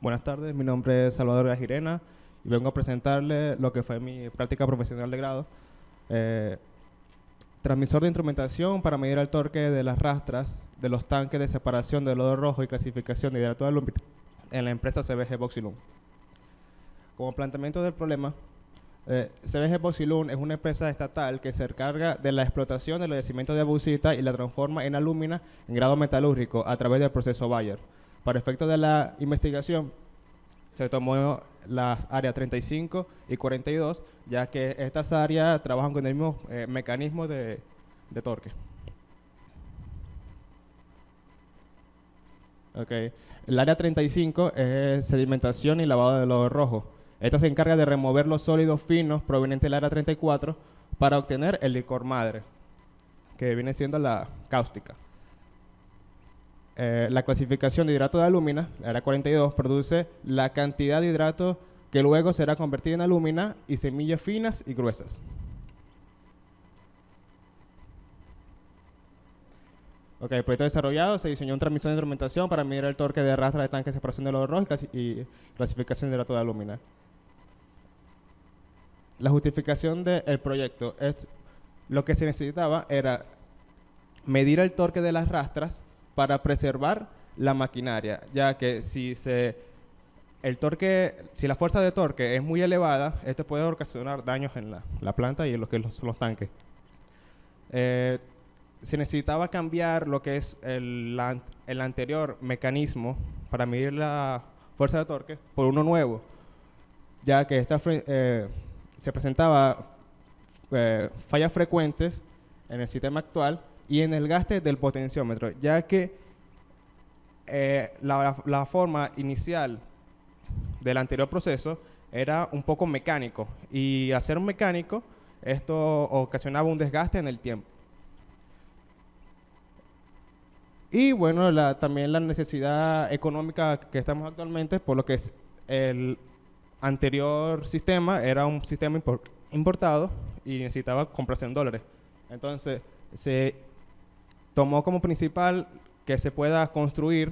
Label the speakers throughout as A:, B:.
A: Buenas tardes, mi nombre es Salvador Gajirena y vengo a presentarle lo que fue mi práctica profesional de grado. Eh, Transmisor de instrumentación para medir el torque de las rastras de los tanques de separación de lodo rojo y clasificación de hidrato de aluminio en la empresa CBG Boxilum. Como planteamiento del problema, CBG Boxilum es una empresa estatal que se encarga de la explotación de los yacimientos de bauxita y la transforma en alúmina en grado metalúrgico a través del proceso Bayer. Para efectos de la investigación, se tomó las áreas 35 y 42, ya que estas áreas trabajan con el mismo mecanismo de torque. Okay. El área 35 es sedimentación y lavado de lodo rojo. Esta se encarga de remover los sólidos finos provenientes del área 34 para obtener el licor madre, que viene siendo la cáustica. La clasificación de hidrato de alúmina, la área 42, produce la cantidad de hidrato que luego será convertida en alúmina y semillas finas y gruesas. Ok, el proyecto desarrollado, se diseñó un transmisor de instrumentación para medir el torque de arrastre de tanque de separación de lodo rojo y clasificación de hidrato de alúmina. La justificación del proyecto es lo que se necesitaba era medir el torque de las rastras para preservar la maquinaria, ya que si la fuerza de torque es muy elevada, esto puede ocasionar daños en la planta y en lo que son los tanques. Se necesitaba cambiar lo que es el anterior mecanismo para medir la fuerza de torque por uno nuevo, ya que se presentaba fallas frecuentes en el sistema actual y en el gaste del potenciómetro, ya que la forma inicial del anterior proceso era un poco mecánico, y al ser mecánico, esto ocasionaba un desgaste en el tiempo. Y bueno, también la necesidad económica que estamos actualmente, por lo que el anterior sistema era un sistema importado y necesitaba comprarse en dólares. Entonces, se tomó como principal que se pueda construir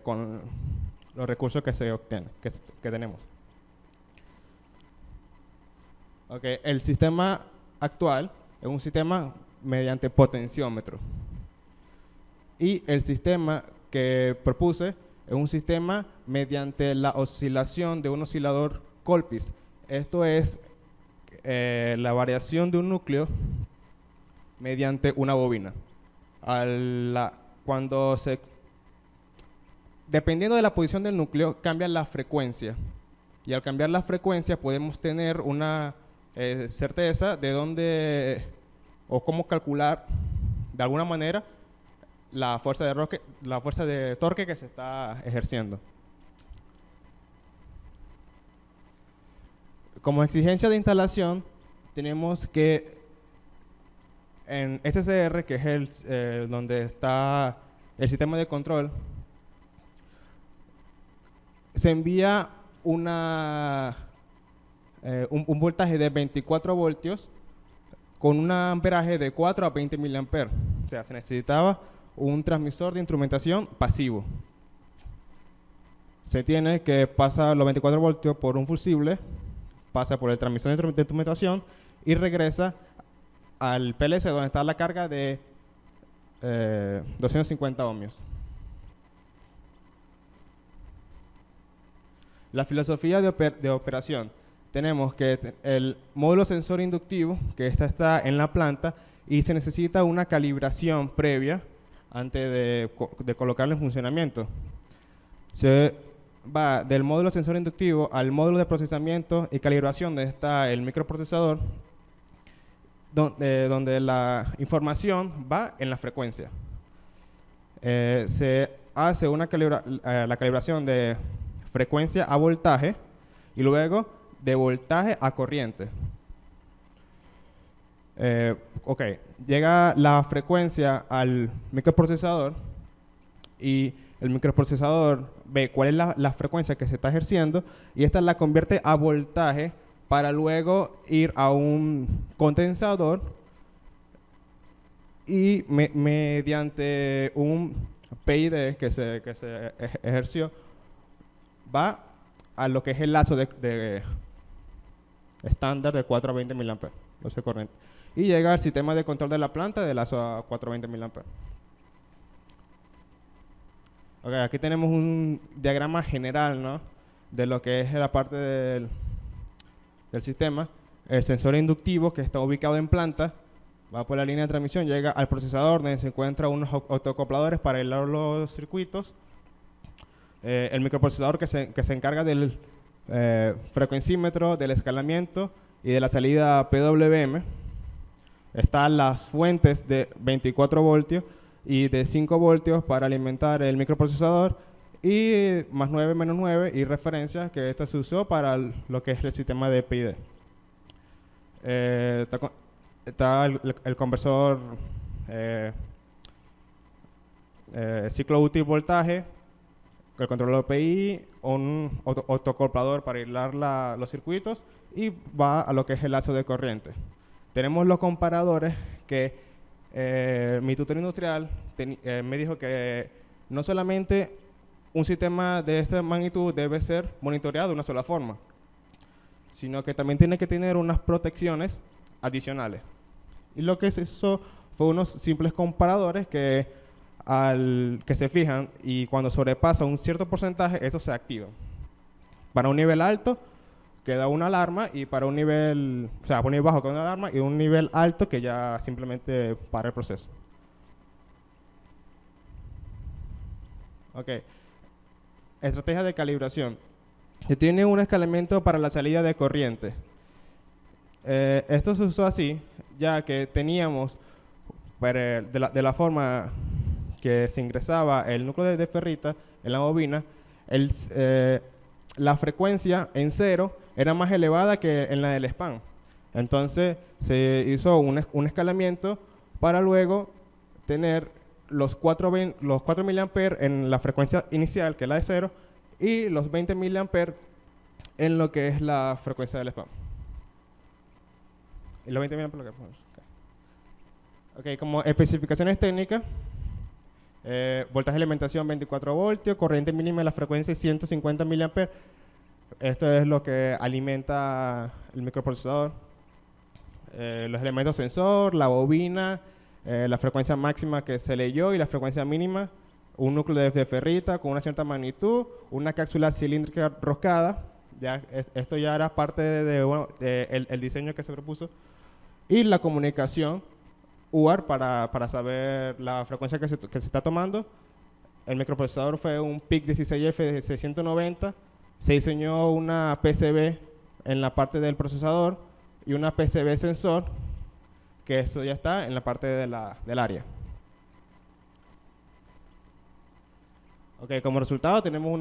A: con los recursos que se obtienen, que tenemos. Okay. El sistema actual es un sistema mediante potenciómetro. Y el sistema que propuse es un sistema mediante la oscilación de un oscilador Colpitts. Esto es la variación de un núcleo mediante una bobina. Dependiendo de la posición del núcleo, cambia la frecuencia. Y al cambiar la frecuencia podemos tener una certeza de dónde o cómo calcular de alguna manera la fuerza de torque que se está ejerciendo. Como exigencia de instalación, tenemos que en SCR, que es donde está el sistema de control, se envía un voltaje de 24 voltios con un amperaje de 4 a 20 miliamperes. O sea, se necesitaba un transmisor de instrumentación pasivo. Se tiene que pasar los 24 voltios por un fusible, pasa por el transmisor de instrumentación y regresa al PLC, donde está la carga de 250 ohmios. La filosofía de operación. Tenemos que el módulo sensor inductivo, que está en la planta, y se necesita una calibración previa antes de colocarlo en funcionamiento. Se va del módulo sensor inductivo al módulo de procesamiento y calibración, donde está el microprocesador, donde la información va en la frecuencia. Se hace la calibración de frecuencia a voltaje y luego de voltaje a corriente. Ok, llega la frecuencia al microprocesador y el microprocesador ve cuál es la frecuencia que se está ejerciendo y esta la convierte a voltaje para luego ir a un condensador y mediante un PID que se ejerció va a lo que es el lazo de estándar de 4 a 20 mA, lazo de corriente. Y llega al sistema de control de la planta de lazo a 4 a 20 mA. Okay, aquí tenemos un diagrama general, ¿no?, de lo que es la parte del sistema. El sensor inductivo, que está ubicado en planta, va por la línea de transmisión, llega al procesador, donde se encuentran unos autoacopladores para aislar los circuitos. El microprocesador que se encarga del frecuencímetro, del escalamiento y de la salida PWM. Están las fuentes de 24 voltios y de 5 voltios para alimentar el microprocesador, y más 9, menos 9 y referencia, que esta se usó para lo que es el sistema de PID. Está el conversor ciclo útil voltaje, el controlador PI, un autoacoplador para aislar los circuitos, y va a lo que es el lazo de corriente. Tenemos los comparadores que mi tutor industrial me dijo que no solamente un sistema de esta magnitud debe ser monitoreado de una sola forma, sino que también tiene que tener unas protecciones adicionales. Y lo que se hizo fue unos simples comparadores que se fijan, y cuando sobrepasa un cierto porcentaje, eso se activa. Para un nivel alto queda una alarma, y para un nivel, o sea, para un nivel bajo queda una alarma, y un nivel alto que ya simplemente para el proceso. Ok. Estrategia de calibración. Se tiene un escalamiento para la salida de corriente. Esto se usó así, ya que teníamos, de la forma que se ingresaba el núcleo de ferrita en la bobina, la frecuencia en cero era más elevada que en la del span. Entonces se hizo un escalamiento para luego tener los 4 mA en la frecuencia inicial, que es la de cero, y los 20 mA en lo que es la frecuencia del span. Y los 20 mA lo que okay, como especificaciones técnicas, voltaje de alimentación 24 voltios, corriente mínima de la frecuencia 150 mA. Esto es lo que alimenta el microprocesador. Los elementos sensor, la bobina, la frecuencia máxima que se leyó y la frecuencia mínima, un núcleo de ferrita con una cierta magnitud, una cápsula cilíndrica roscada. Esto ya era parte del diseño que se propuso, y la comunicación UART para saber la frecuencia que se está tomando. El microprocesador fue un PIC 16F de 690. Se diseñó una PCB en la parte del procesador y una PCB sensor, que eso ya está en la parte del área. Ok, como resultado tenemos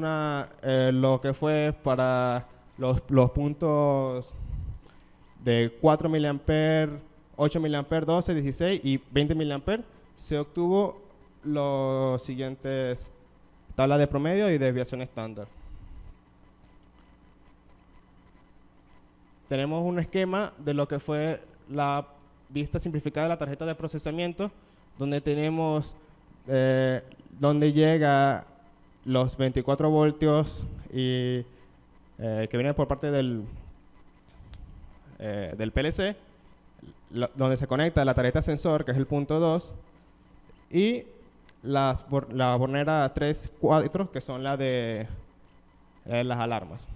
A: lo que fue para los puntos de 4 mA, 8 mA, 12, 16 y 20 mA. Se obtuvo los siguientes: tabla de promedio y desviación estándar. Tenemos un esquema de lo que fue la vista simplificada de la tarjeta de procesamiento, donde tenemos donde llega los 24 voltios y que vienen por parte del PLC, donde se conecta la tarjeta sensor, que es el punto 2, y la bornera 3, 4, que son la de las alarmas.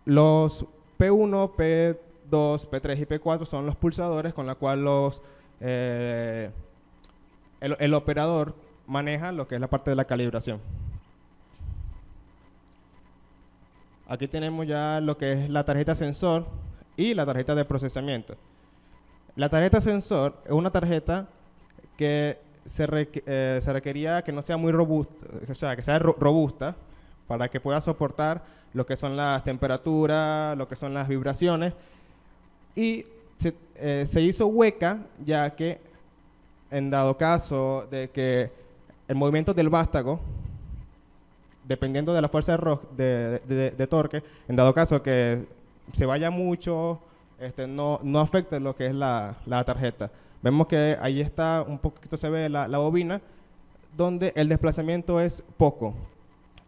A: Los P1, P2, P3 y P4 son los pulsadores con los cuales el operador maneja lo que es la parte de la calibración. Aquí tenemos ya lo que es la tarjeta sensor y la tarjeta de procesamiento. La tarjeta sensor es una tarjeta que se requería que no sea muy robusta, o sea, que sea robusta, para que pueda soportar lo que son las temperaturas, lo que son las vibraciones, y se hizo hueca, ya que en dado caso de que el movimiento del vástago, dependiendo de la fuerza de torque, en dado caso que se vaya mucho, no afecta lo que es la tarjeta. Vemos que ahí está, un poquito se ve la bobina, donde el desplazamiento es poco.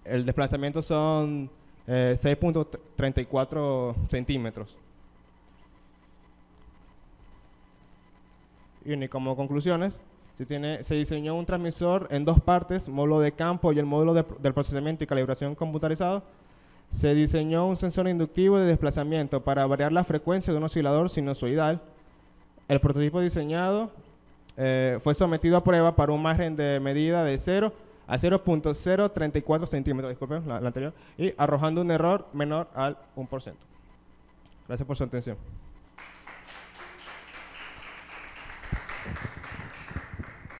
A: el desplazamiento son 6.34 centímetros. Y como conclusiones, se diseñó un transmisor en dos partes, módulo de campo y el módulo del procesamiento y calibración computarizado. Se diseñó un sensor inductivo de desplazamiento para variar la frecuencia de un oscilador sinusoidal. El prototipo diseñado fue sometido a prueba para un margen de medida de 0 a 0.034 centímetros, disculpen, la anterior, y arrojando un error menor al 1%. Gracias por su atención.